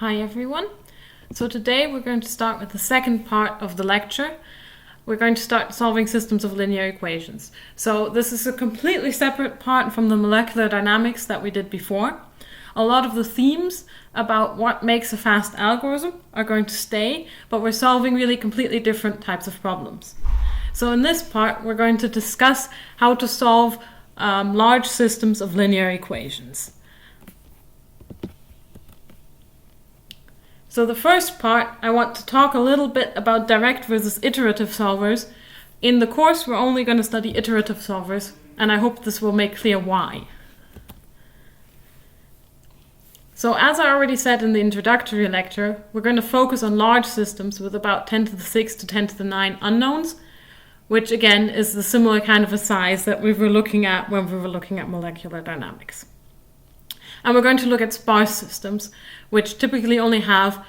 Hi everyone. So today we're going to start with the second part of the lecture. We're going to start solving systems of linear equations. So this is a completely separate part from the molecular dynamics that we did before. A lot of the themes about what makes a fast algorithm are going to stay, but we're solving really completely different types of problems. So in this part we're going to discuss how to solve large systems of linear equations. So the first part, I want to talk a little bit about direct versus iterative solvers. In the course, we're only going to study iterative solvers, and I hope this will make clear why. So as I already said in the introductory lecture, we're going to focus on large systems with about 10 to the 6 to 10 to the 9 unknowns, which again is the similar kind of a size that we were looking at when we were looking at molecular dynamics. And we're going to look at sparse systems, which typically only have,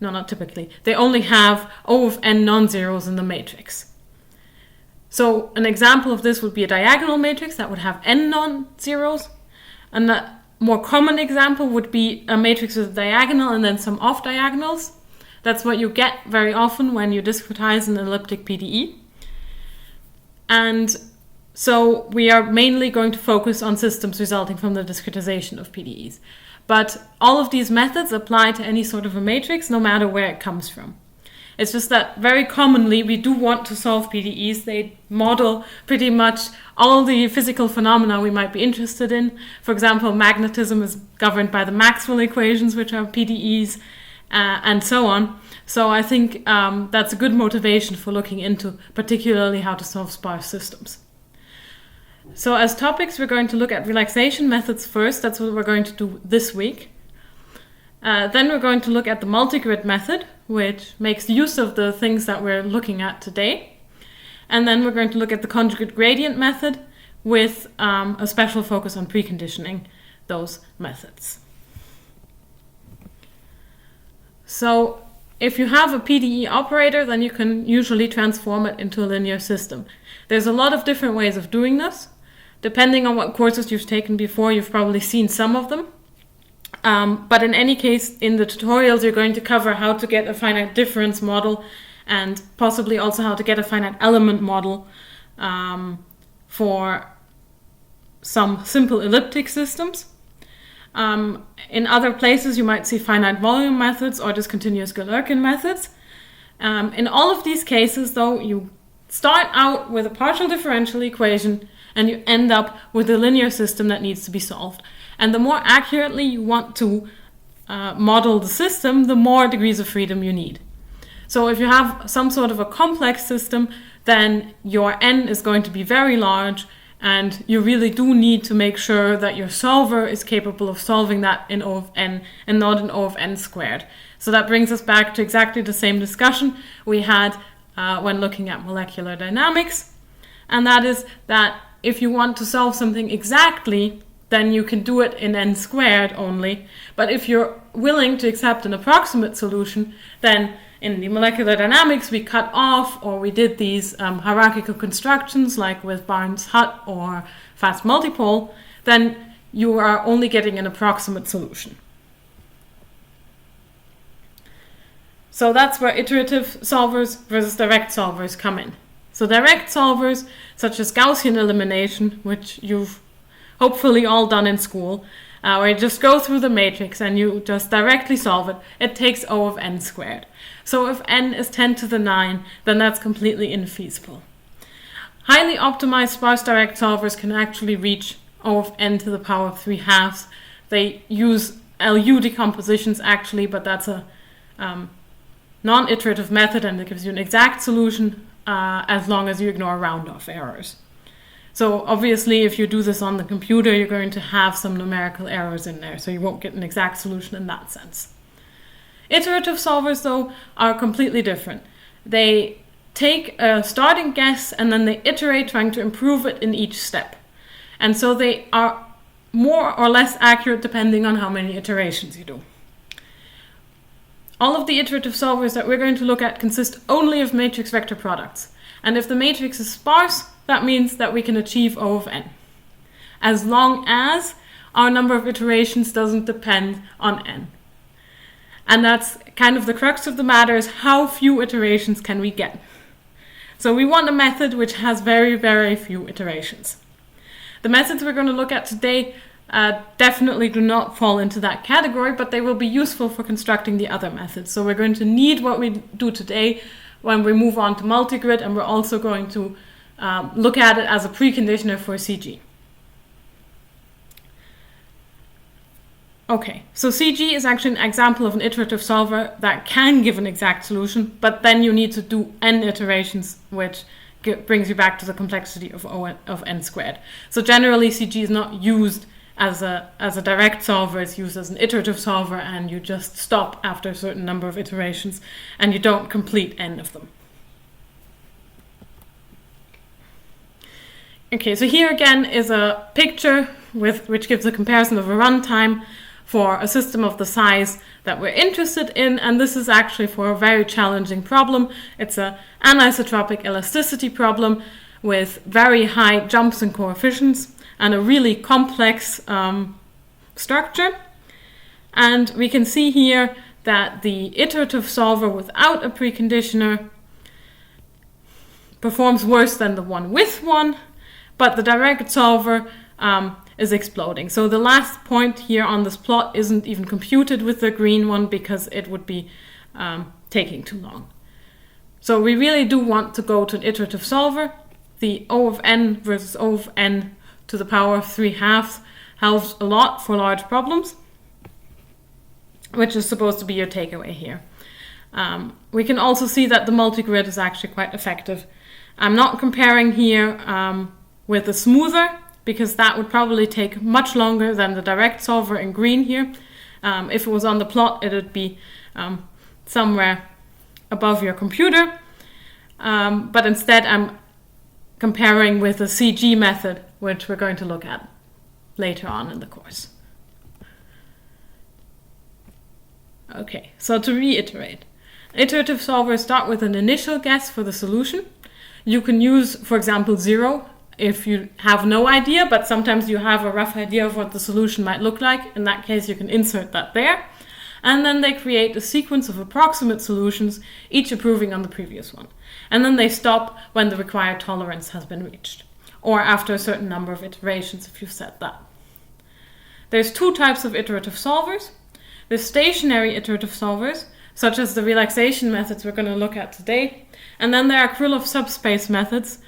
they only have O of n non-zeros in the matrix. So an example of this would be a diagonal matrix that would have n non-zeros. And a more common example would be a matrix with a diagonal and then some off-diagonals. That's what you get very often when you discretize an elliptic PDE. And so we are mainly going to focus on systems resulting from the discretization of PDEs. But all of these methods apply to any sort of a matrix, no matter where it comes from. It's just that very commonly we do want to solve PDEs. They model pretty much all the physical phenomena we might be interested in. For example, magnetism is governed by the Maxwell equations, which are PDEs, and so on. So I think that's a good motivation for looking into particularly how to solve sparse systems. So as topics, we're going to look at relaxation methods first. That's what we're going to do this week. Then we're going to look at the multigrid method, which makes use of the things that we're looking at today. And then we're going to look at the conjugate gradient method with a special focus on preconditioning those methods. So if you have a PDE operator, then you can usually transform it into a linear system. There's a lot of different ways of doing this. Depending on what courses you've taken before, you've probably seen some of them. But in any case, in the tutorials, you're going to cover how to get a finite difference model and possibly also how to get a finite element model for some simple elliptic systems. In other places, you might see finite volume methods or discontinuous Galerkin methods. In all of these cases, though, you start out with a partial differential equation and you end up with a linear system that needs to be solved. And the more accurately you want to model the system, the more degrees of freedom you need. So if you have some sort of a complex system, then your n is going to be very large, and you really do need to make sure that your solver is capable of solving that in O of n and not in O of n squared. So that brings us back to exactly the same discussion we had when looking at molecular dynamics. And that is that if you want to solve something exactly, then you can do it in n squared only. But if you're willing to accept an approximate solution, then in the molecular dynamics we cut off, or we did these hierarchical constructions like with Barnes-Hutt or fast multipole, then you are only getting an approximate solution. So that's where iterative solvers versus direct solvers come in. So direct solvers, such as Gaussian elimination, which you've hopefully all done in school, where you just go through the matrix and you just directly solve it, it takes O of n squared. So if n is 10 to the 9, then that's completely infeasible. Highly optimized sparse direct solvers can actually reach O of n to the power of 3 halves. They use LU decompositions actually, but that's a non-iterative method, and it gives you an exact solution as long as you ignore round-off errors. So obviously, if you do this on the computer, you're going to have some numerical errors in there, so you won't get an exact solution in that sense. Iterative solvers, though, are completely different. They take a starting guess and then they iterate, trying to improve it in each step. And so they are more or less accurate depending on how many iterations you do. All of the iterative solvers that we're going to look at consist only of matrix vector products. And if the matrix is sparse, that means that we can achieve O of n, as long as our number of iterations doesn't depend on n. And that's kind of the crux of the matter, is how few iterations can we get. So we want a method which has very, very few iterations. The methods we're going to look at today definitely do not fall into that category, but they will be useful for constructing the other methods. So we're going to need what we do today when we move on to multigrid, and we're also going to look at it as a preconditioner for CG. Okay, so CG is actually an example of an iterative solver that can give an exact solution, but then you need to do n iterations, which brings you back to the complexity of n squared. So generally CG is not used as a direct solver, it's used as an iterative solver, and you just stop after a certain number of iterations and you don't complete n of them. Okay, so here again is a picture which gives a comparison of a runtime for a system of the size that we're interested in, and this is actually for a very challenging problem. It's an anisotropic elasticity problem with very high jumps in coefficients and a really complex structure. And we can see here that the iterative solver without a preconditioner performs worse than the one with one, but the direct solver is exploding. So the last point here on this plot isn't even computed with the green one because it would be taking too long. So we really do want to go to an iterative solver. The O of n versus O of n to the power of 3/2 helps a lot for large problems, which is supposed to be your takeaway here. We can also see that the multigrid is actually quite effective. I'm not comparing here with a smoother, because that would probably take much longer than the direct solver in green here. If it was on the plot, it would be somewhere above your computer. But instead, I'm comparing with the CG method, which we're going to look at later on in the course. Okay, so to reiterate, iterative solvers start with an initial guess for the solution. You can use, for example, 0 if you have no idea, but sometimes you have a rough idea of what the solution might look like. In that case, you can insert that there. And then they create a sequence of approximate solutions, each improving on the previous one. And then they stop when the required tolerance has been reached, or after a certain number of iterations if you've set that. There's two types of iterative solvers. There's stationary iterative solvers, such as the relaxation methods we're going to look at today. And then there are Krylov subspace methods,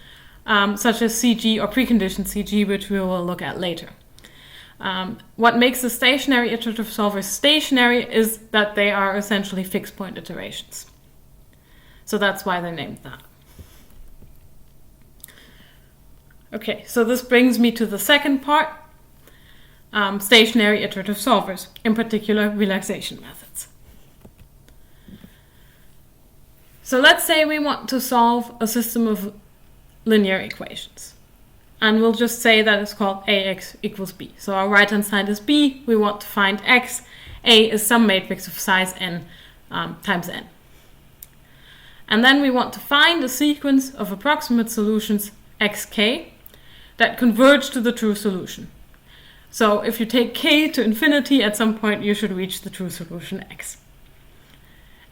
such as CG or preconditioned CG, which we will look at later. What makes the stationary iterative solvers stationary is that they are essentially fixed point iterations. So that's why they're named that. Okay, so this brings me to the second part, stationary iterative solvers, in particular relaxation methods. So let's say we want to solve a system of linear equations. And we'll just say that it's called AX equals B. So our right-hand side is B. We want to find X. A is some matrix of size n times n. And then we want to find a sequence of approximate solutions xk that converge to the true solution. So if you take k to infinity, at some point you should reach the true solution x.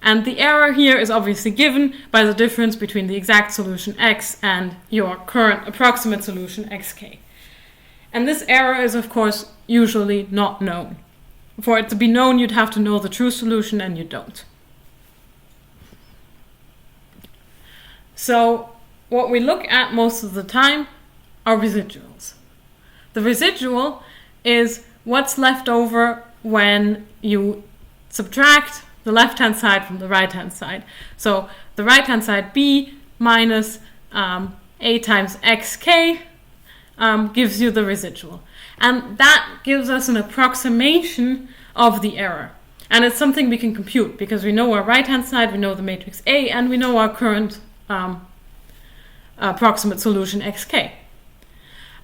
And the error here is obviously given by the difference between the exact solution x and your current approximate solution xk. And this error is, of course, usually not known. For it to be known, you'd have to know the true solution, and you don't. So what we look at most of the time are residuals. The residual is what's left over when you subtract the left-hand side from the right-hand side. So the right-hand side, b minus a times xk, gives you the residual. And that gives us an approximation of the error. And it's something we can compute, because we know our right-hand side, we know the matrix A, and we know our current approximate solution xk.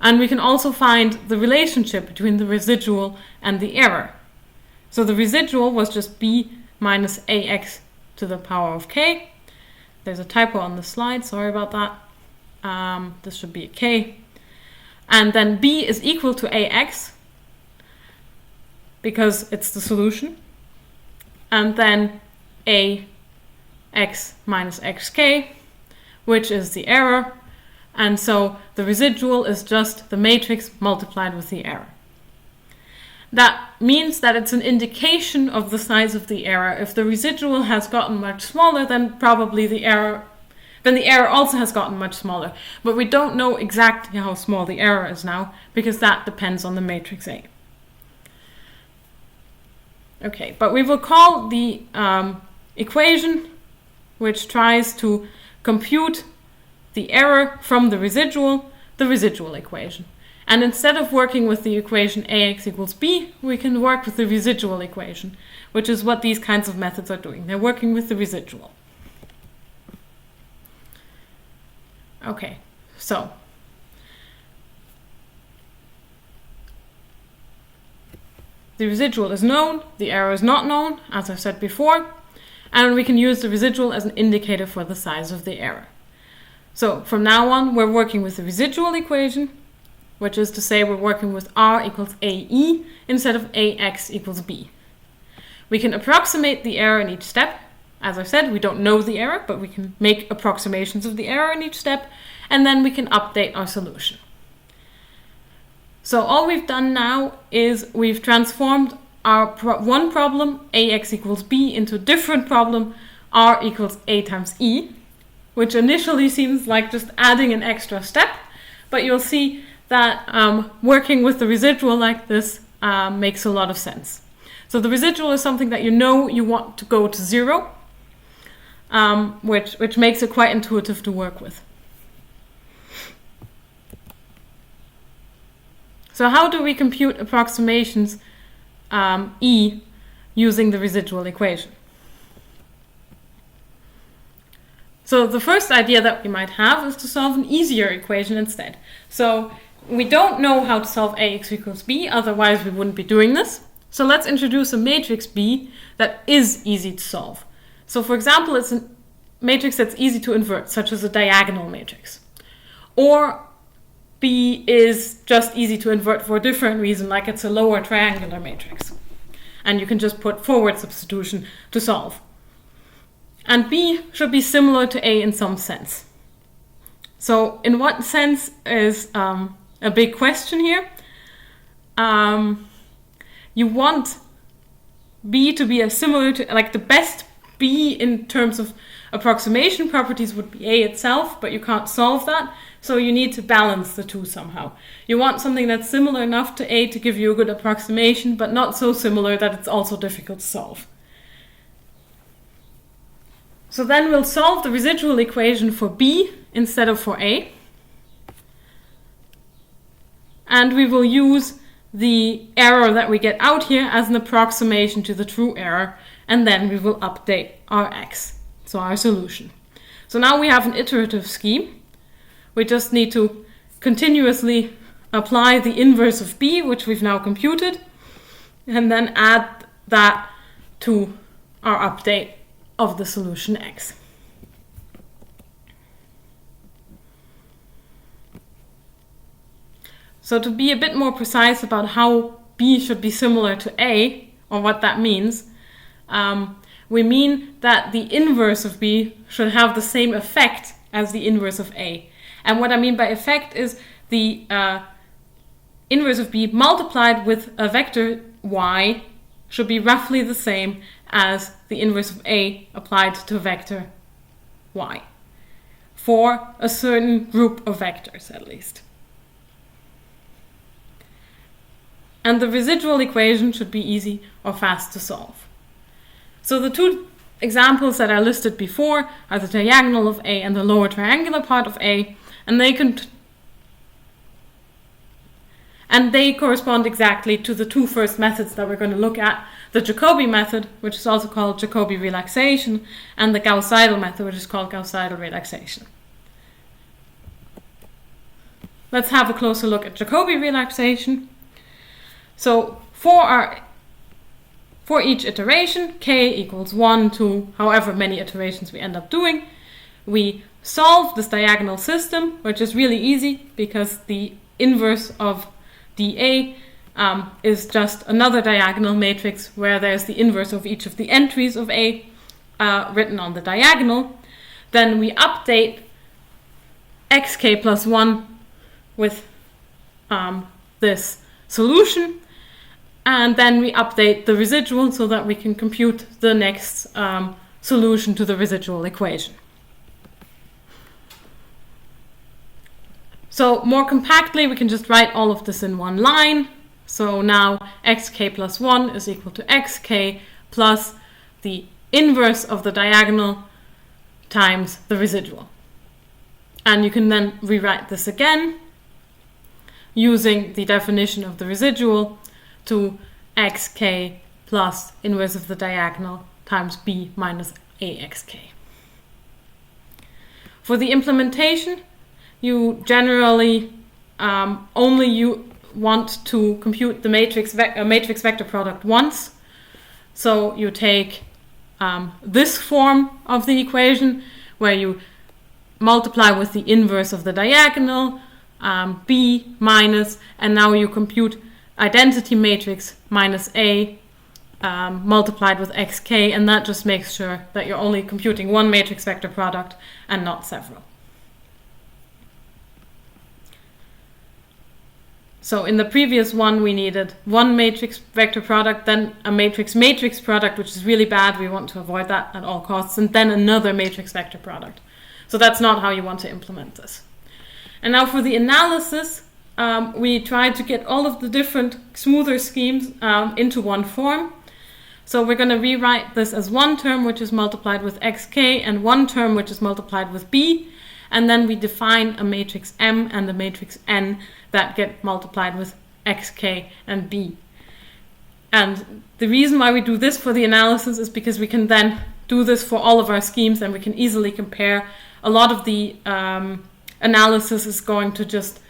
And we can also find the relationship between the residual and the error. So the residual was just b minus ax to the power of k. There's a typo on the slide, sorry about that. This should be a k. And then b is equal to ax, because it's the solution. and then ax minus xk, which is the error. And so the residual is just the matrix multiplied with the error. That means that it's an indication of the size of the error. If the residual has gotten much smaller, then probably the error also has gotten much smaller. But we don't know exactly how small the error is now, because that depends on the matrix A. Okay, but we will call the equation which tries to compute the error from the residual equation. And instead of working with the equation ax equals b, we can work with the residual equation, which is what these kinds of methods are doing. They're working with the residual. Okay, so the residual is known, the error is not known, as I've said before, and we can use the residual as an indicator for the size of the error. So from now on, we're working with the residual equation, which is to say we're working with r equals ae instead of ax equals b. We can approximate the error in each step. As I said, we don't know the error, but we can make approximations of the error in each step, and then we can update our solution. So all we've done now is we've transformed our one problem, ax equals b, into a different problem, r equals a times e, which initially seems like just adding an extra step, but you'll see that working with the residual like this makes a lot of sense. So the residual is something that you know you want to go to 0, which makes it quite intuitive to work with. So how do we compute approximations E using the residual equation? So the first idea that we might have is to solve an easier equation instead. So we don't know how to solve ax equals b, otherwise we wouldn't be doing this. So let's introduce a matrix B that is easy to solve. So for example, it's a matrix that's easy to invert, such as a diagonal matrix. Or B is just easy to invert for a different reason, like it's a lower triangular matrix. And you can just put forward substitution to solve. And B should be similar to A in some sense. So in what sense is a big question here. You want B to be similar to, like the best B in terms of approximation properties would be A itself, but you can't solve that. So you need to balance the two somehow. You want something that's similar enough to A to give you a good approximation, but not so similar that it's also difficult to solve. So then we'll solve the residual equation for B instead of for A. And we will use the error that we get out here as an approximation to the true error, and then we will update our x, so our solution. So now we have an iterative scheme. We just need to continuously apply the inverse of b, which we've now computed, and then add that to our update of the solution x. So to be a bit more precise about how B should be similar to A, or what that means, we mean that the inverse of B should have the same effect as the inverse of A. And what I mean by effect is the inverse of B multiplied with a vector y should be roughly the same as the inverse of A applied to a vector y, for a certain group of vectors at least. And the residual equation should be easy or fast to solve. So the two examples that I listed before are the diagonal of A and the lower triangular part of A, and they correspond exactly to the two first methods that we're going to look at, the Jacobi method, which is also called Jacobi relaxation, and the Gauss-Seidel method, which is called Gauss-Seidel relaxation. Let's have a closer look at Jacobi relaxation. So for each iteration, k equals 1 to however many iterations we end up doing, we solve this diagonal system, which is really easy because the inverse of dA is just another diagonal matrix where there's the inverse of each of the entries of A written on the diagonal. Then we update xk plus 1 with this solution, and then we update the residual so that we can compute the next solution to the residual equation. So more compactly, we can just write all of this in one line. So now xk plus 1 is equal to xk plus the inverse of the diagonal times the residual. And you can then rewrite this again using the definition of the residual to xk plus inverse of the diagonal times b minus axk. For the implementation, you generally only want to compute the matrix vector product once. So you take this form of the equation where you multiply with the inverse of the diagonal, b minus, and now you compute identity matrix minus a multiplied with xk, and that just makes sure that you're only computing one matrix vector product and not several. So in the previous one, we needed one matrix vector product, then a matrix product, which is really bad. We want to avoid that at all costs, and then another matrix vector product. So that's not how you want to implement this. And now for the analysis, we tried to get all of the different smoother schemes into one form. So we're going to rewrite this as one term which is multiplied with xk and one term which is multiplied with b. And then we define a matrix M and a matrix N that get multiplied with xk and b. And the reason why we do this for the analysis is because we can then do this for all of our schemes, and we can easily compare. A lot of the analysis is going to just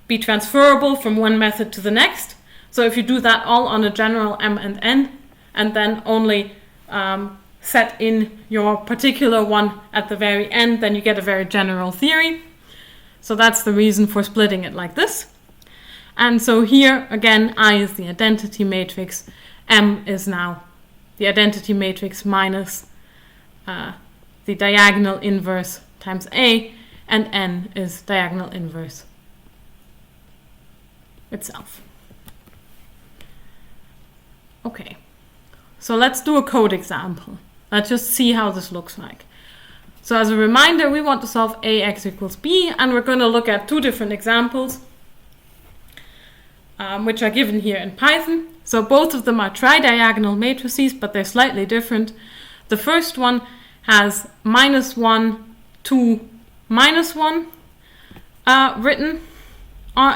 be transferable from one method to the next. So if you do that all on a general M and N, and then only set in your particular one at the very end, then you get a very general theory. So that's the reason for splitting it like this. And so here, again, I is the identity matrix, M is now the identity matrix minus the diagonal inverse times A, and N is diagonal inverse itself. Okay, so let's do a code example. Let's just see how this looks like. So as a reminder, we want to solve ax equals b, and we're going to look at two different examples, which are given here in Python. So both of them are tridiagonal matrices, but they're slightly different. The first one has -1, 2, -1 written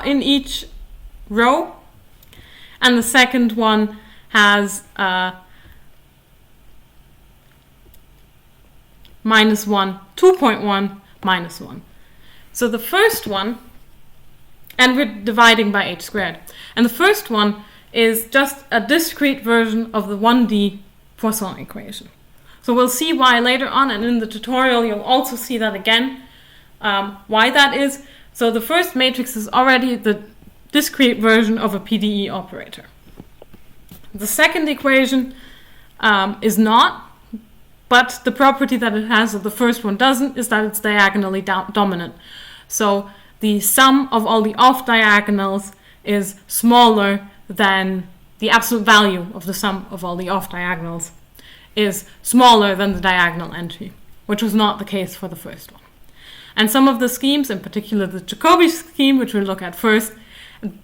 in each row, and the second one has -1, 2.1, -1. So the first one, and we're dividing by h squared. And the first one is just a discrete version of the 1D Poisson equation. So we'll see why later on, and in the tutorial you'll also see that again, why that is. So the first matrix is already the discrete version of a PDE operator. The second equation is not, but the property that it has that the first one doesn't is that it's diagonally dominant. So the sum of all the off diagonals is smaller than the absolute value of the sum of all the off diagonals is smaller than the diagonal entry, which was not the case for the first one. And some of the schemes, in particular the Jacobi scheme, which we'll look at first,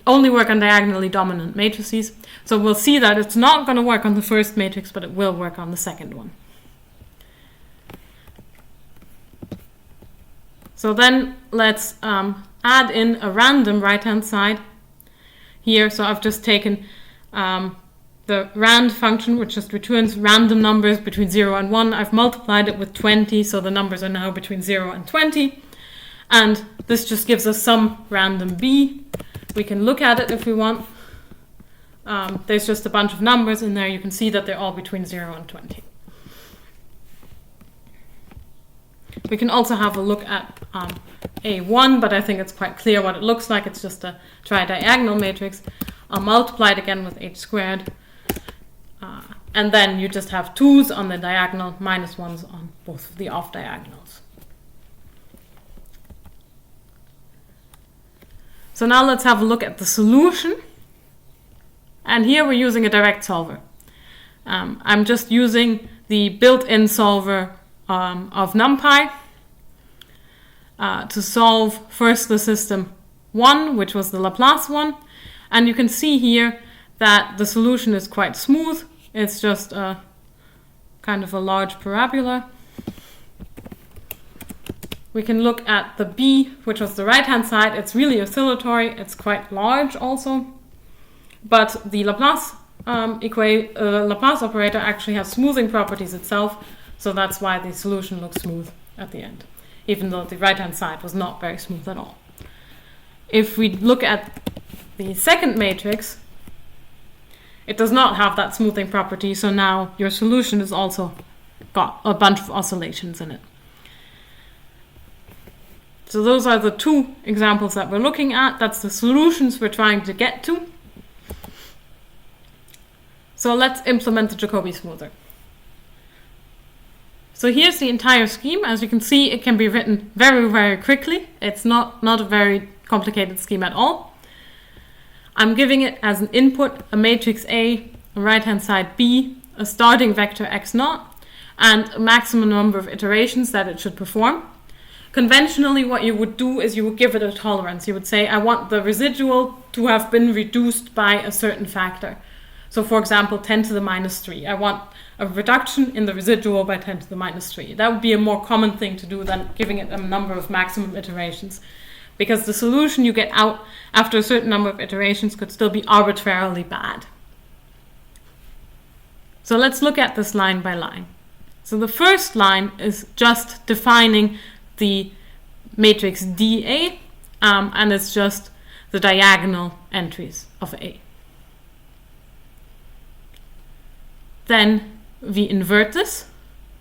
only work on diagonally dominant matrices. So we'll see that it's not going to work on the first matrix, but it will work on the second one. So then let's add in a random right-hand side here. So I've just taken the rand function, which just returns random numbers between 0 and 1. I've multiplied it with 20, so the numbers are now between 0 and 20. And this just gives us some random b. We can look at it if we want. There's just a bunch of numbers in there. You can see that they're all between 0 and 20. We can also have a look at A1, but I think it's quite clear what it looks like. It's just a tridiagonal matrix. I'll multiply it again with h squared. And then you just have 2's on the diagonal, minus 1's on both of the off diagonals. So now let's have a look at the solution. And here we're using a direct solver. I'm just using the built-in solver of NumPy to solve first the system 1, which was the Laplace one. And you can see here that the solution is quite smooth. It's just a kind of a large parabola. We can look at the B, which was the right-hand side. It's really oscillatory. It's quite large also. But the Laplace Laplace operator actually has smoothing properties itself, so that's why the solution looks smooth at the end, even though the right-hand side was not very smooth at all. If we look at the second matrix, it does not have that smoothing property, so now your solution has also got a bunch of oscillations in it. So those are the two examples that we're looking at. That's the solutions we're trying to get to. So let's implement the Jacobi smoother. So here's the entire scheme. As you can see, it can be written very, very quickly. It's not a very complicated scheme at all. I'm giving it as an input a matrix A, a right-hand side B, a starting vector x0, and a maximum number of iterations that it should perform. Conventionally, what you would do is you would give it a tolerance. You would say, I want the residual to have been reduced by a certain factor. So for example, 10 to the minus 3. I want a reduction in the residual by 10 to the minus 3. That would be a more common thing to do than giving it a number of maximum iterations, because the solution you get out after a certain number of iterations could still be arbitrarily bad. So let's look at this line by line. So the first line is just defining the matrix dA, and it's just the diagonal entries of A. Then we invert this,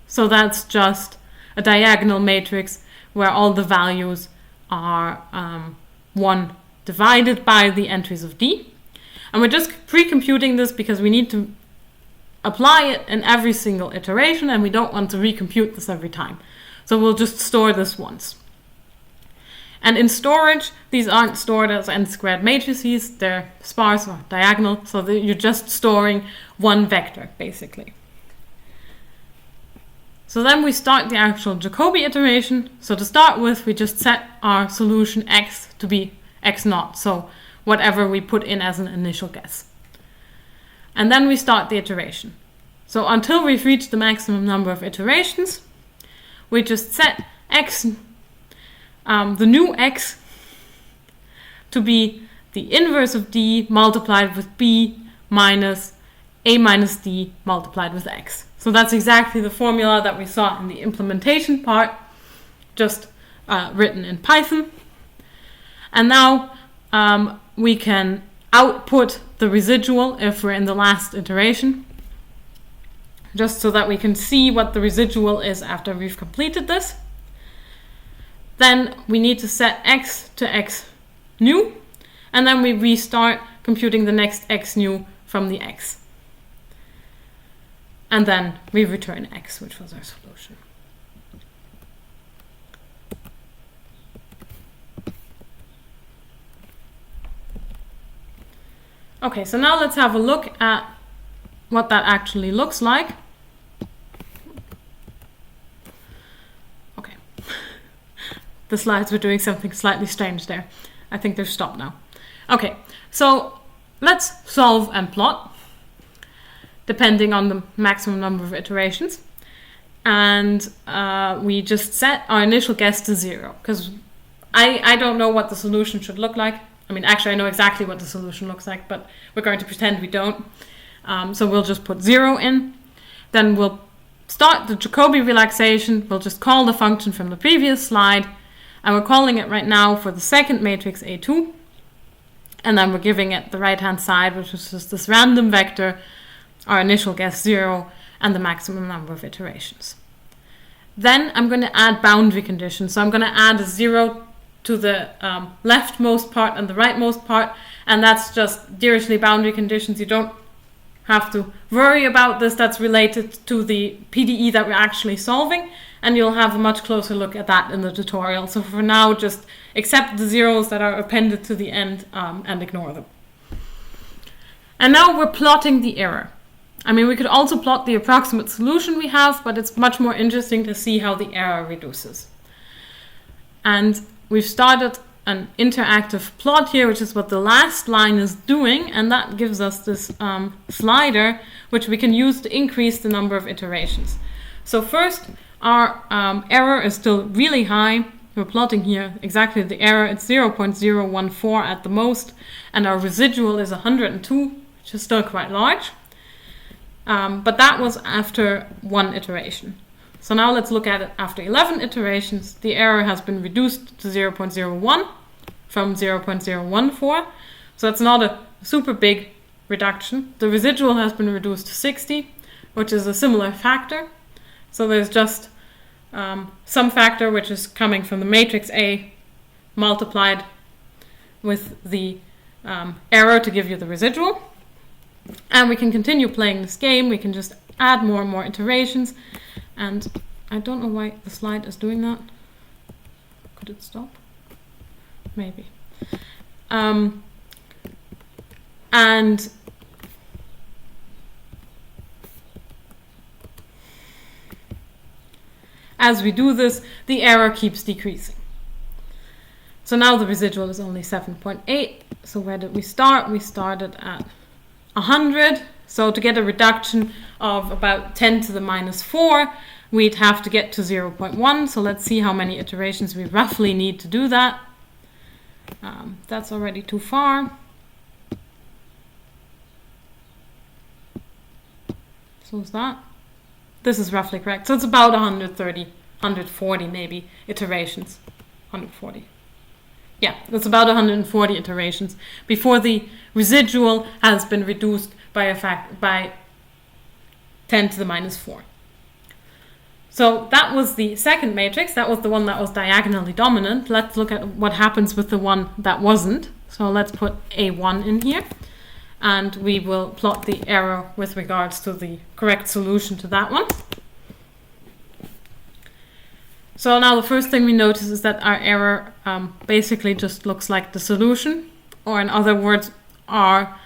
so that's just a diagonal matrix where all the values are 1 divided by the entries of D. And we're just pre-computing this because we need to apply it in every single iteration, and we don't want to recompute this every time. So we'll just store this once. And in storage, these aren't stored as n-squared matrices, they're sparse or diagonal, so that you're just storing one vector, basically. So then we start the actual Jacobi iteration. So to start with, we just set our solution x to be x0, so whatever we put in as an initial guess. And then we start the iteration. So until we've reached the maximum number of iterations, we just set x, the new x, to be the inverse of d multiplied with b minus a minus d multiplied with x. So that's exactly the formula that we saw in the implementation part, just written in Python. And now we can output the residual if we're in the last iteration, just so that we can see what the residual is after we've completed this. Then we need to set x to x new, and then we restart computing the next x new from the x. And then we return x, which was our solution. Okay, so now let's have a look at what that actually looks like. Okay. The slides were doing something slightly strange there. I think they're stopped now. Okay, so let's solve and plot, depending on the maximum number of iterations. And we just set our initial guess to 0, because I don't know what the solution should look like. I mean, actually, I know exactly what the solution looks like, but we're going to pretend we don't. So we'll just put 0 in. Then we'll start the Jacobi relaxation. We'll just call the function from the previous slide. And we're calling it right now for the second matrix A2. And then we're giving it the right-hand side, which is just this random vector, our initial guess 0, and the maximum number of iterations. Then I'm going to add boundary conditions. So I'm going to add a 0 to the leftmost part and the rightmost part, and that's just Dirichlet boundary conditions. You don't have to worry about this. That's related to the PDE that we're actually solving, and you'll have a much closer look at that in the tutorial. So for now, just accept the zeros that are appended to the end and ignore them. And now we're plotting the error. I mean, we could also plot the approximate solution we have, but it's much more interesting to see how the error reduces. And we've started an interactive plot here, which is what the last line is doing, and that gives us this slider, which we can use to increase the number of iterations. So first, our error is still really high. We're plotting here exactly the error. It's 0.014 at the most, and our residual is 102, which is still quite large. But that was after one iteration. So now let's look at it after 11 iterations. The error has been reduced to 0.01 from 0.014. So it's not a super big reduction. The residual has been reduced to 60, which is a similar factor. So there's just some factor which is coming from the matrix A multiplied with the error to give you the residual. And we can continue playing this game. We can just add more and more iterations. And I don't know why the slide is doing that. Could it stop? Maybe. And as we do this, the error keeps decreasing. So now the residual is only 7.8. So where did we start? We started at 100. So to get a reduction of about 10 to the minus 4, we'd have to get to 0.1. So let's see how many iterations we roughly need to do that. That's already too far. So is that? This is roughly correct. So it's about 130, 140 maybe iterations. 140. Yeah, that's about 140 iterations before the residual has been reduced by 10 to the minus 4. So that was the second matrix. That was the one that was diagonally dominant. Let's look at what happens with the one that wasn't. So let's put A1 in here, and we will plot the error with regards to the correct solution to that one. So now the first thing we notice is that our error basically just looks like the solution, or in other words, our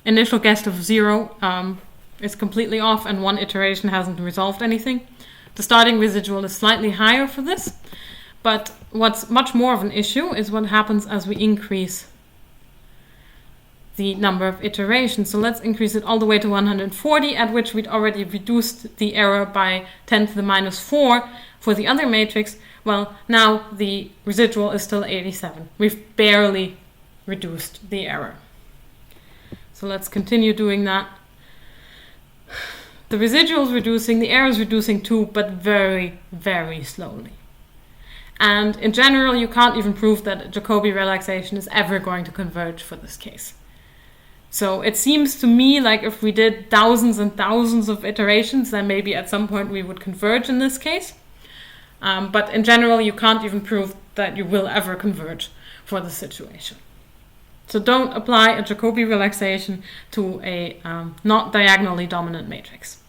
initial guess of 0 is completely off and one iteration hasn't resolved anything. The starting residual is slightly higher for this, but what's much more of an issue is what happens as we increase the number of iterations. So let's increase it all the way to 140, at which we'd already reduced the error by 10 to the minus 4 for the other matrix. Well, now the residual is still 87. We've barely reduced the error. So let's continue doing that. The residual is reducing, the error is reducing too, but very, very slowly. And in general, you can't even prove that Jacobi relaxation is ever going to converge for this case. So it seems to me like if we did thousands and thousands of iterations, then maybe at some point we would converge in this case. But in general, you can't even prove that you will ever converge for the situation. So don't apply a Jacobi relaxation to a not diagonally dominant matrix.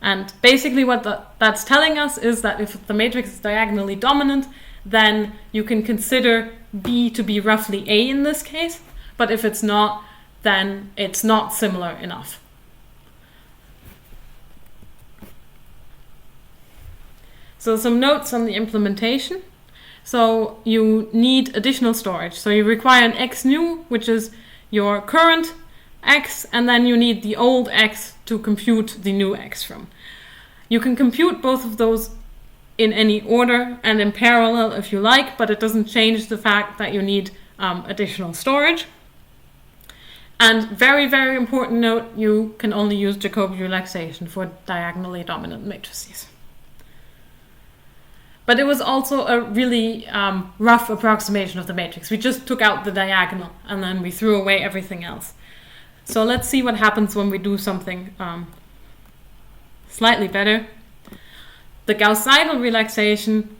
And basically what that's telling us is that if the matrix is diagonally dominant, then you can consider B to be roughly A in this case. But if it's not, then it's not similar enough. So some notes on the implementation. So you need additional storage. So you require an X new, which is your current X, and then you need the old X to compute the new X from. You can compute both of those in any order and in parallel if you like, but it doesn't change the fact that you need additional storage. And very, very important note, you can only use Jacobi relaxation for diagonally dominant matrices. But it was also a really rough approximation of the matrix. We just took out the diagonal and then we threw away everything else. So let's see what happens when we do something slightly better. The Gauss-Seidel relaxation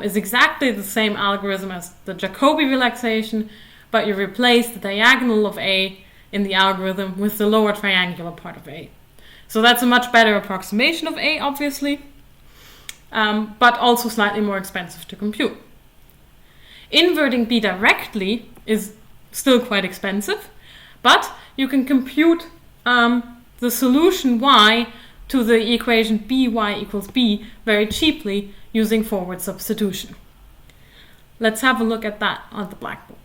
is exactly the same algorithm as the Jacobi relaxation, but you replace the diagonal of A in the algorithm with the lower triangular part of A. So that's a much better approximation of A, obviously, but also slightly more expensive to compute. Inverting B directly is still quite expensive, but you can compute the solution y to the equation by equals b very cheaply using forward substitution. Let's have a look at that on the blackboard.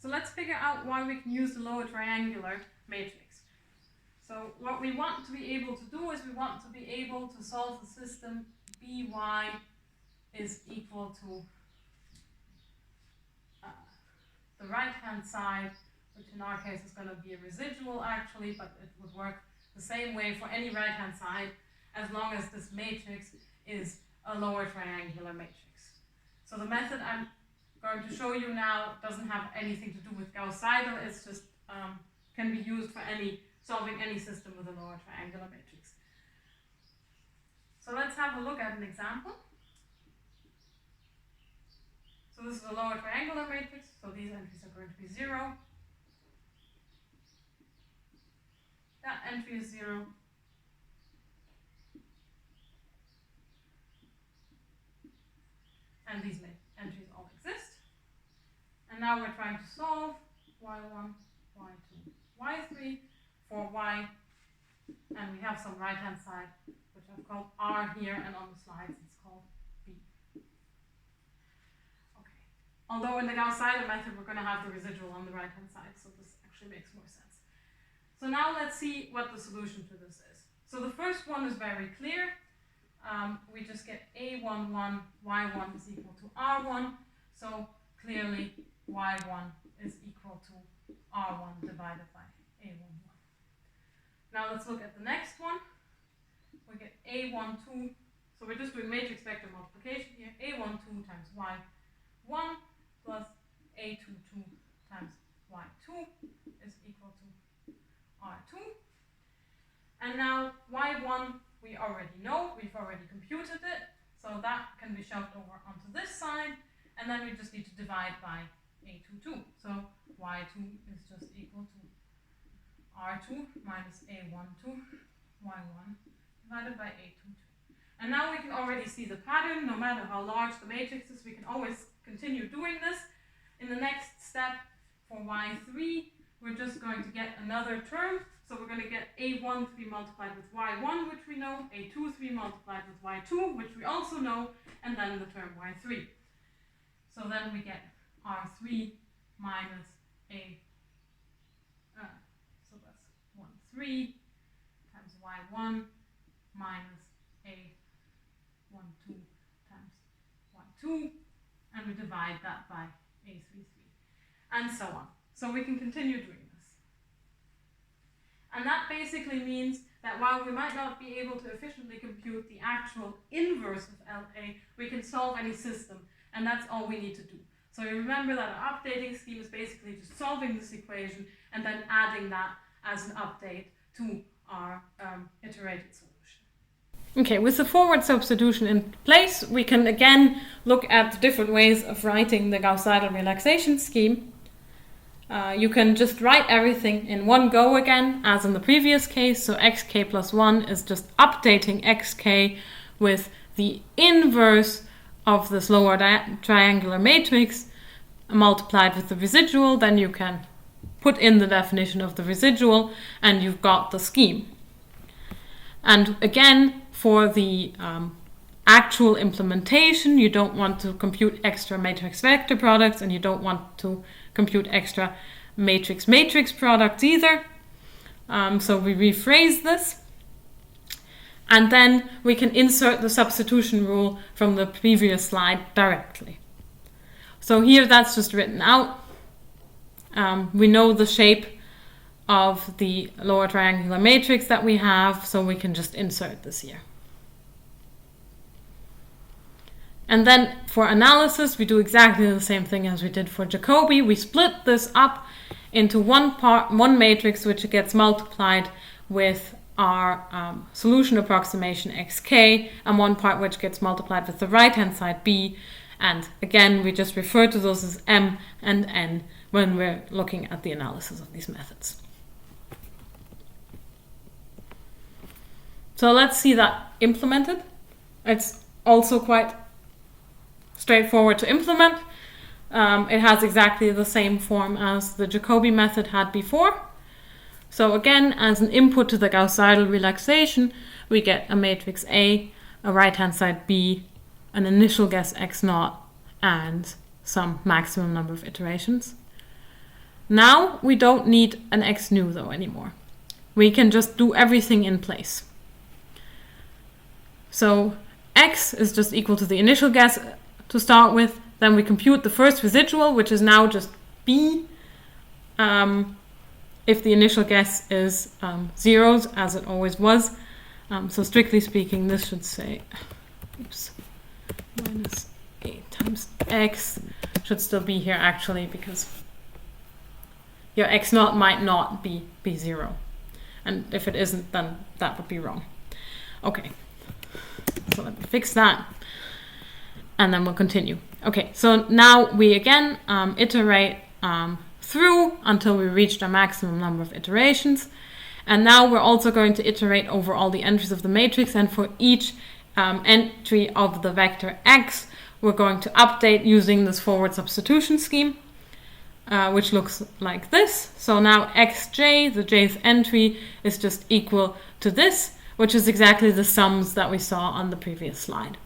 So let's figure out why we can use the lower triangular matrix. So what we want to be able to do is we want to be able to solve the system by is equal to the right-hand side, which in our case is going to be a residual actually, but it would work the same way for any right-hand side as long as this matrix is a lower triangular matrix. So the method I'm going to show you now doesn't have anything to do with Gauss-Seidel, it's just can be used for solving any system with a lower triangular matrix. So let's have a look at an example. So this is a lower triangular matrix, so these entries are going to be 0. That entry is 0. And these entries all exist. And now we're trying to solve y1, y2, y3 for y. And we have some right-hand side, which I've called R here, and on the slides it's called B. Okay. Although in the Gauss-Seidel method we're going to have the residual on the right-hand side, so this actually makes more sense. So now let's see what the solution to this is. So the first one is very clear. We just get A11, Y1 is equal to R1. So clearly Y1 is equal to R1 divided by A11. Now let's look at the next one. We get A12. So we're just doing matrix vector multiplication here. A12 times Y1 plus A22 times Y2 is equal to R2. And now Y1 we already know, we've already computed it, so that can be shoved over onto this side, and then we just need to divide by A22. So Y2 is just equal to R2 minus A12, Y1 divided by A22. And now we can already see the pattern. No matter how large the matrix is, we can always continue doing this. In the next step, for Y3, we're just going to get another term. So we're going to get A13 multiplied with Y1, which we know, A23 multiplied with Y2, which we also know, and then the term Y3. So then we get R3 minus so that's 13 times Y1 minus A12 times Y2, and we divide that by A33, and so on. So we can continue doing this. And that basically means that while we might not be able to efficiently compute the actual inverse of LA, we can solve any system, and that's all we need to do. So you remember that our updating scheme is basically just solving this equation and then adding that as an update to our iterated solution. Okay, with the forward substitution in place, we can again look at different ways of writing the Gauss-Seidel relaxation scheme. You can just write everything in one go again, as in the previous case. So xk plus 1 is just updating xk with the inverse of this lower triangular matrix multiplied with the residual. Then you can put in the definition of the residual and you've got the scheme. And again, for the actual implementation, you don't want to compute extra matrix vector products, and you don't want to compute extra matrix products either. So we rephrase this, and then we can insert the substitution rule from the previous slide directly. So here that's just written out. We know the shape of the lower triangular matrix that we have, so we can just insert this here. And then for analysis, we do exactly the same thing as we did for Jacobi. We split this up into one matrix which gets multiplied with our solution approximation xk, and one part which gets multiplied with the right-hand side b. And again, we just refer to those as m and n when we're looking at the analysis of these methods. So let's see that implemented. It's also quite straightforward to implement. It has exactly the same form as the Jacobi method had before. So again, as an input to the Gauss-Seidel relaxation, we get a matrix A, a right-hand side B, an initial guess x0, and some maximum number of iterations. Now we don't need an x new though anymore. We can just do everything in place. So x is just equal to the initial guess to start with. Then we compute the first residual, which is now just b, if the initial guess is zeros, as it always was. So strictly speaking, this should say minus 8 times x should still be here actually, because your x0 might not be 0. And if it isn't, then that would be wrong. Okay, so let me fix that. And then we'll continue. Okay, so now we again iterate through until we reached our maximum number of iterations. And now we're also going to iterate over all the entries of the matrix, and for each entry of the vector x, we're going to update using this forward substitution scheme, which looks like this. So now xj, the jth entry, is just equal to this, which is exactly the sums that we saw on the previous slide.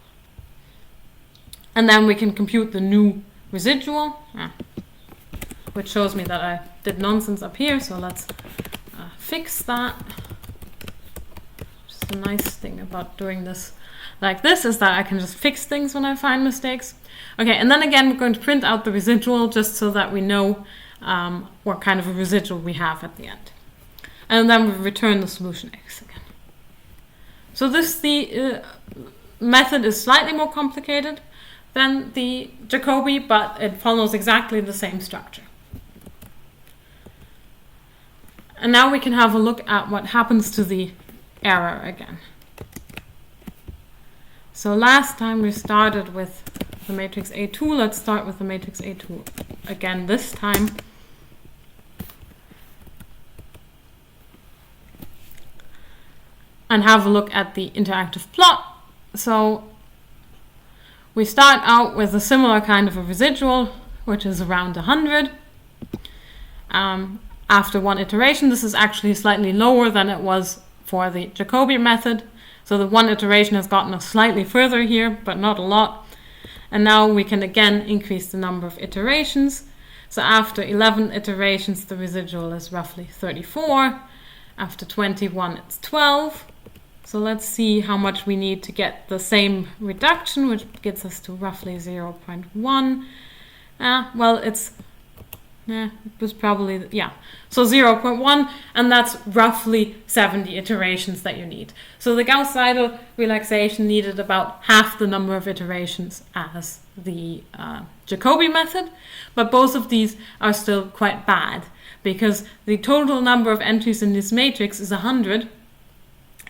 And then we can compute the new residual, which shows me that I did nonsense up here. So let's fix that. Just a nice thing about doing this like this is that I can just fix things when I find mistakes. Okay, and then again, we're going to print out the residual just so that we know what kind of a residual we have at the end. And then we return the solution x again. So this method is slightly more complicated than the Jacobi, but it follows exactly the same structure. And now we can have a look at what happens to the error again. So last time we started with the matrix A2. Let's start with the matrix A2 again this time. And have a look at the interactive plot. So we start out with a similar kind of a residual, which is around 100. After one iteration, this is actually slightly lower than it was for the Jacobi method. So the one iteration has gotten us slightly further here, but not a lot. And now we can again increase the number of iterations. So after 11 iterations, the residual is roughly 34. After 21, it's 12. So let's see how much we need to get the same reduction, which gets us to roughly 0.1. Well, it was probably, so 0.1, and that's roughly 70 iterations that you need. So the Gauss-Seidel relaxation needed about half the number of iterations as the Jacobi method, but both of these are still quite bad, because the total number of entries in this matrix is 100,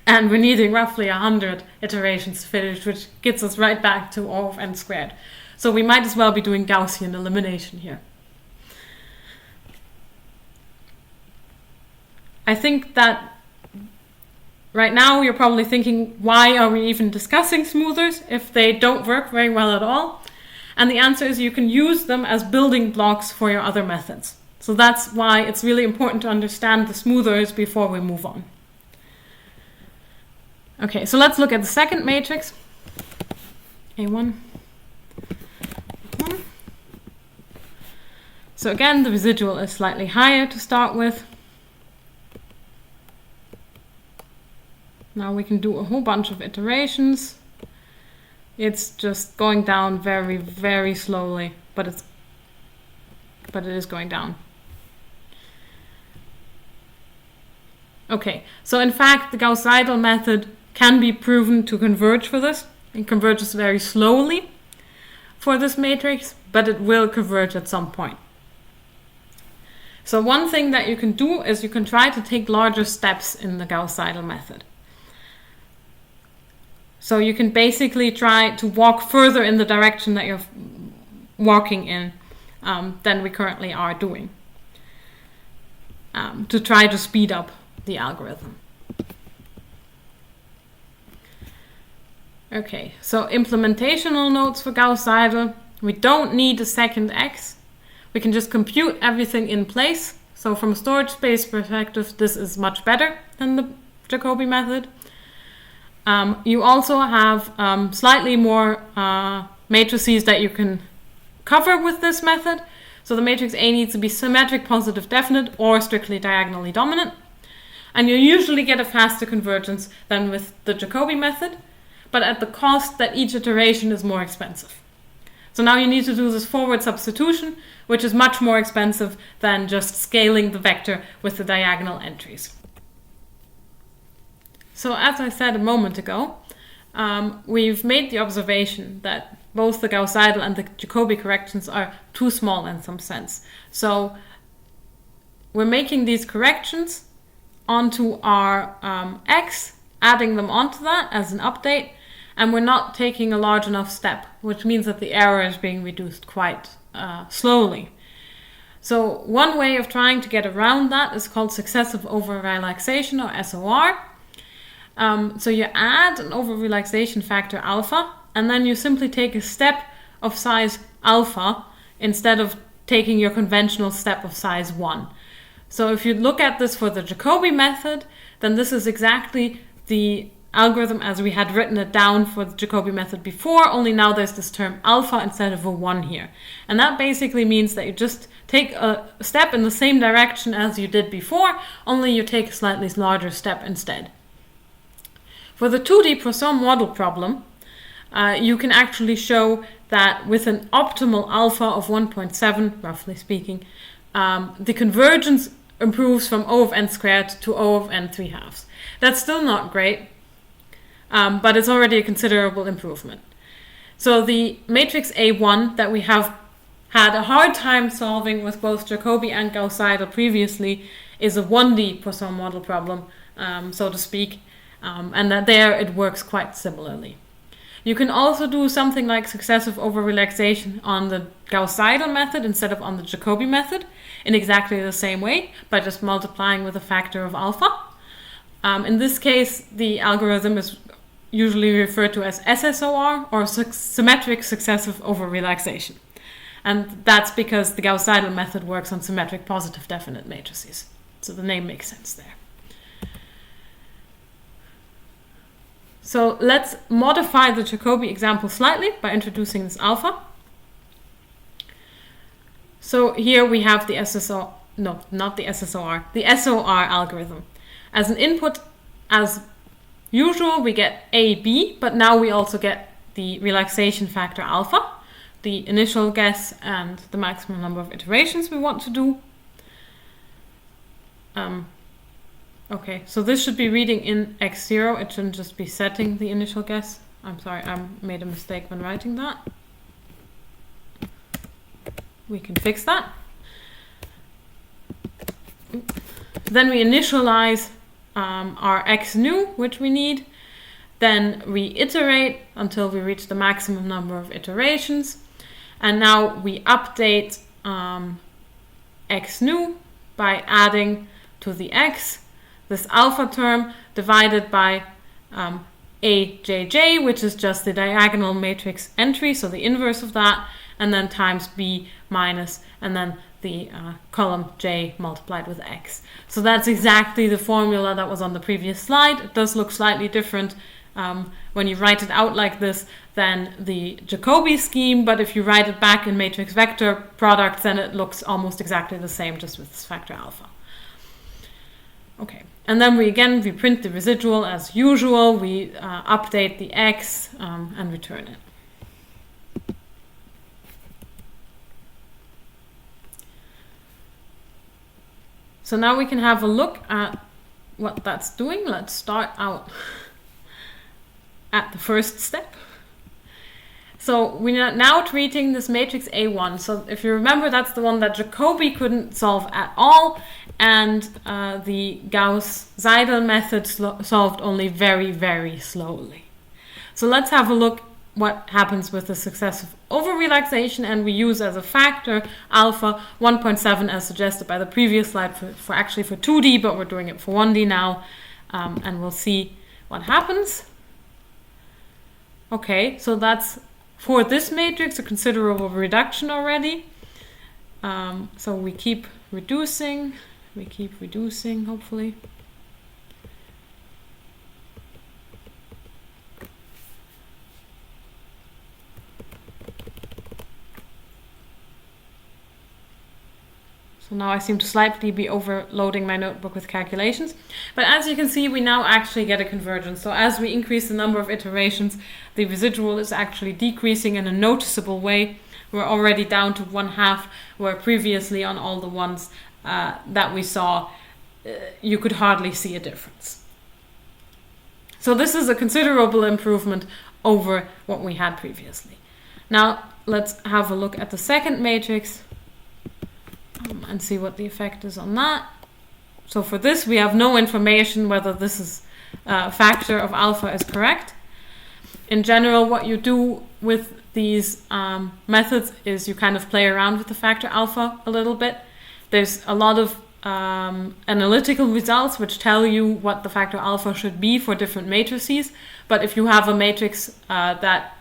and we're needing roughly 100 iterations to finish, which gets us right back to O of n squared. So we might as well be doing Gaussian elimination here. I think that right now you're probably thinking, why are we even discussing smoothers if they don't work very well at all? And the answer is you can use them as building blocks for your other methods. So that's why it's really important to understand the smoothers before we move on. Okay, so let's look at the second matrix, A1. So again, the residual is slightly higher to start with. Now we can do a whole bunch of iterations. It's just going down very, very slowly, but it is going down. Okay, so in fact, the Gauss-Seidel method can be proven to converge for this. It converges very slowly for this matrix, but it will converge at some point. So one thing that you can do is you can try to take larger steps in the Gauss-Seidel method. So you can basically try to walk further in the direction that you're walking in than we currently are doing, to try to speed up the algorithm. Okay, so implementational notes for Gauss-Seidel. We don't need a second x. We can just compute everything in place. So from a storage space perspective, this is much better than the Jacobi method. You also have slightly more matrices that you can cover with this method. So the matrix A needs to be symmetric, positive, definite, or strictly diagonally dominant. And you usually get a faster convergence than with the Jacobi method, but at the cost that each iteration is more expensive. So now you need to do this forward substitution, which is much more expensive than just scaling the vector with the diagonal entries. So as I said a moment ago, we've made the observation that both the Gauss-Seidel and the Jacobi corrections are too small in some sense. So we're making these corrections onto our x, adding them onto that as an update, and we're not taking a large enough step, which means that the error is being reduced quite slowly. So one way of trying to get around that is called successive over-relaxation, or SOR. So you add an over-relaxation factor alpha, and then you simply take a step of size alpha instead of taking your conventional step of size 1. So if you look at this for the Jacobi method, then this is exactly the algorithm as we had written it down for the Jacobi method before, only now there's this term alpha instead of a 1 here. And that basically means that you just take a step in the same direction as you did before, only you take a slightly larger step instead. For the 2D Poisson model problem, you can actually show that with an optimal alpha of 1.7, roughly speaking, the convergence improves from O of n squared to O of n 3/2. That's still not great, but it's already a considerable improvement. So the matrix A1 that we have had a hard time solving with both Jacobi and Gauss-Seidel previously is a 1D Poisson model problem, so to speak, and that there it works quite similarly. You can also do something like successive over-relaxation on the Gauss-Seidel method instead of on the Jacobi method in exactly the same way, by just multiplying with a factor of alpha. In this case, the algorithm is usually referred to as SSOR, or symmetric successive over-relaxation. And that's because the Gauss-Seidel method works on symmetric positive definite matrices. So the name makes sense there. So let's modify the Jacobi example slightly by introducing this alpha. So here we have the SSOR, no, not the SSOR, the SOR algorithm. As an input, as usual, we get A, B, but now we also get the relaxation factor alpha, the initial guess, and the maximum number of iterations we want to do. Okay, so this should be reading in x0. It shouldn't just be setting the initial guess. I'm sorry, I made a mistake when writing that. We can fix that. Then we initialize our x new, which we need. Then we iterate until we reach the maximum number of iterations. And now we update x new by adding to the x this alpha term divided by AJJ, which is just the diagonal matrix entry, so the inverse of that, and then times B minus, and then the column J multiplied with X. So that's exactly the formula that was on the previous slide. It does look slightly different when you write it out like this than the Jacobi scheme, but if you write it back in matrix vector products, then it looks almost exactly the same, just with this factor alpha. Okay, and then we print the residual as usual. We update the X and return it. So now we can have a look at what that's doing. Let's start out at the first step. So we're now treating this matrix A1. So if you remember, that's the one that Jacobi couldn't solve at all, and the Gauss-Seidel method solved only very, very slowly. So let's have a look what happens with the successive over-relaxation, and we use as a factor alpha 1.7 as suggested by the previous slide for 2D, but we're doing it for 1D now, and we'll see what happens. Okay, so that's for this matrix a considerable reduction already. So we keep reducing, hopefully. So now I seem to slightly be overloading my notebook with calculations. But as you can see, we now actually get a convergence. So as we increase the number of iterations, the residual is actually decreasing in a noticeable way. We're already down to 1/2, where previously on all the ones that we saw, you could hardly see a difference. So this is a considerable improvement over what we had previously. Now let's have a look at the second matrix and see what the effect is on that. So for this, we have no information whether this is factor of alpha is correct. In general, what you do with these methods is you kind of play around with the factor alpha a little bit. There's a lot of analytical results which tell you what the factor alpha should be for different matrices. But if you have a matrix that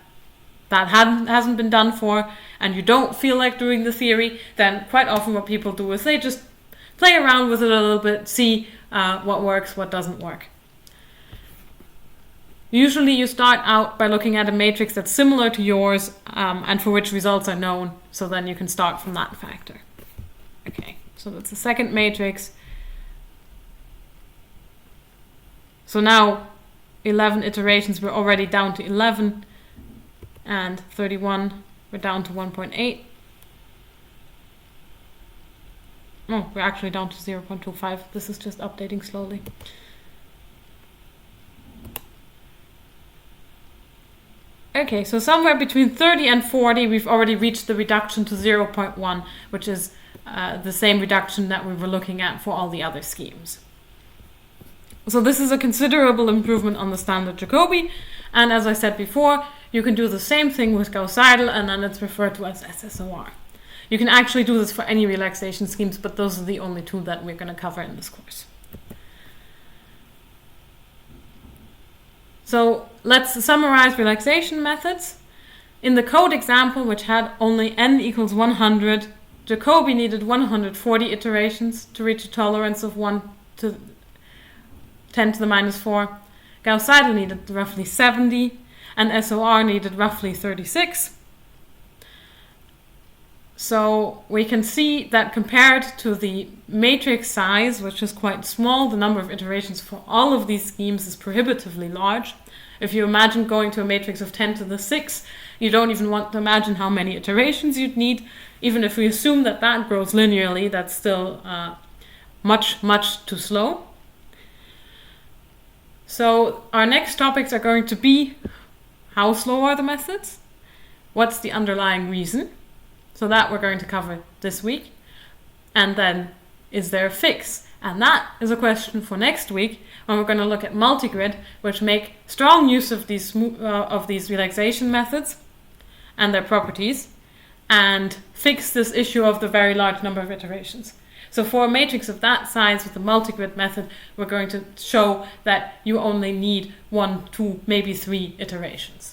hasn't been done for, and you don't feel like doing the theory, then quite often what people do is they just play around with it a little bit, see what works, what doesn't work. Usually you start out by looking at a matrix that's similar to yours and for which results are known, so then you can start from that factor. Okay, so that's the second matrix. So now 11 iterations, we're already down to 11, and 31, we're down to 1.8. Oh, we're actually down to 0.25. This is just updating slowly. Okay, so somewhere between 30 and 40, we've already reached the reduction to 0.1, which is the same reduction that we were looking at for all the other schemes. So this is a considerable improvement on the standard Jacobi, and as I said before, you can do the same thing with Gauss-Seidel, and then it's referred to as SOR. You can actually do this for any relaxation schemes, but those are the only two that we're going to cover in this course. So let's summarize relaxation methods. In the code example, which had only n equals 100, Jacobi needed 140 iterations to reach a tolerance of 1 to 10 to the minus 4. Gauss-Seidel needed roughly 70, and SOR needed roughly 36. So we can see that compared to the matrix size, which is quite small, the number of iterations for all of these schemes is prohibitively large. If you imagine going to a matrix of 10 to the 6, you don't even want to imagine how many iterations you'd need. Even if we assume that that grows linearly, that's still much, much too slow. So our next topics are going to be: how slow are the methods? What's the underlying reason? So that we're going to cover this week. And then, is there a fix? And that is a question for next week, when we're going to look at multigrid, which make strong use of these relaxation methods and their properties, and fix this issue of the very large number of iterations. So for a matrix of that size with the multigrid method, we're going to show that you only need 1, 2, maybe 3 iterations.